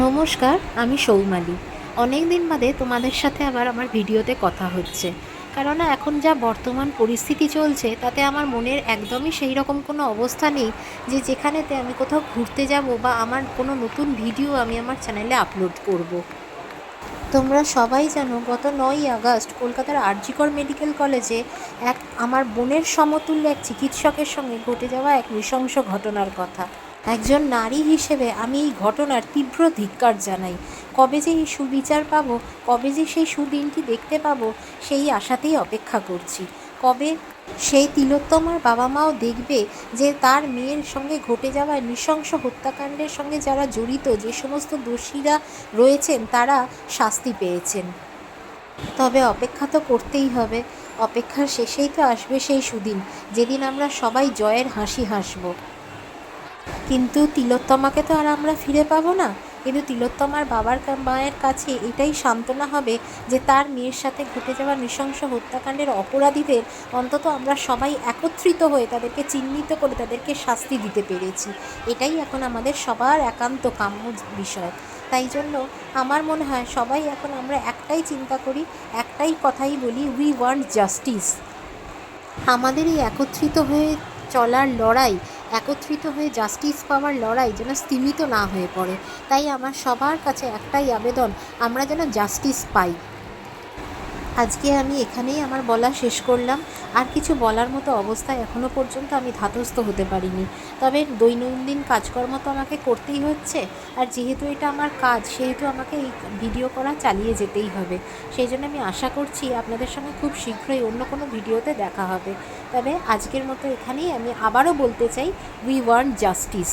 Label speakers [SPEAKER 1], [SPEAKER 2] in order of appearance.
[SPEAKER 1] নমস্কার, আমি সৌমালি। অনেক দিন বাদে তোমাদের সাথে আবার আমার ভিডিওতে কথা হচ্ছে। কেননা এখন যা বর্তমান পরিস্থিতি চলছে তাতে আমার মনের একদমই সেই রকম কোনো অবস্থা নেই যে যেখানেতে আমি কোথাও ঘুরতে যাব বা আমার কোনো নতুন ভিডিও আমি আমার চ্যানেলে আপলোড করব। তোমরা সবাই জানো গত 9ই আগস্ট কলকাতার আরজিকর মেডিকেল কলেজে আমার বোনের সমতুল্য এক চিকিৎসকের সঙ্গে ঘটে যাওয়া এক নৃশংস ঘটনার কথা। একজন নারী হিসেবে আমি এই ঘটনার তীব্র ধিক্কার জানাই। কবে যে এই সুবিচার পাবো, কবে যে সেই সুদিনটি দেখতে পাবো, সেই আশাতেই অপেক্ষা করছি। কবে সেই তিলোত্তমার বাবা মাও দেখবে যে তার মেয়ের সঙ্গে ঘটে যাওয়া নৃশংস হত্যাকাণ্ডের সঙ্গে যারা জড়িত, যে সমস্ত দোষীরা রয়েছেন তারা শাস্তি পেয়েছেন। তবে অপেক্ষা তো করতেই হবে। অপেক্ষার শেষেই তো আসবে সেই সুদিন, যেদিন আমরা সবাই জয়ের হাসি হাসব। কিন্তু তিলোত্তমাকে তো আর আমরা ফিরে পাবো না। কিন্তু তিলোত্তমার মায়ের কাছে এটাই সান্ত্বনা হবে যে তার মেয়ের সাথে ঘটে যাওয়া নৃশংস হত্যাকাণ্ডের অপরাধীদের অন্তত আমরা সবাই একত্রিত হয়ে তাদেরকে চিহ্নিত করে তাদেরকে শাস্তি দিতে পেরেছি। এটাই এখন আমাদের সবার একান্ত কাম্য বিষয়। তাই জন্য আমার মনে হয় সবাই এখন আমরা একটাই চিন্তা করি, একটাই কথাই বলি, উই ওয়ান্ট জাস্টিস। আমাদের এই একত্রিত হয়ে চলার লড়াই, একত্রিত হয়ে জাস্টিস পাওয়ার লড়াই যেন স্তিমিত না হয়ে পড়ে। তাই আমার সবার কাছে একটাই আবেদন, আমরা যেন জাস্টিস পাই। আজকে আমি এখানেই আমার বলা শেষ করলাম। আর কিছু বলার মতো অবস্থায় এখনও পর্যন্ত আমি ধাতস্থ হতে পারিনি। তবে দৈনন্দিন কাজকর্ম তো আমাকে করতেই হচ্ছে, আর যেহেতু এটা আমার কাজ সেহেতু আমাকে এই ভিডিও করা চালিয়ে যেতেই হবে। সেই জন্য আমি আশা করছি আপনাদের সঙ্গে খুব শীঘ্রই অন্য কোনো ভিডিওতে দেখা হবে। তবে আজকের মতো এখানেই আমি আবারও বলতে চাই, উই ওয়ান্ট জাস্টিস।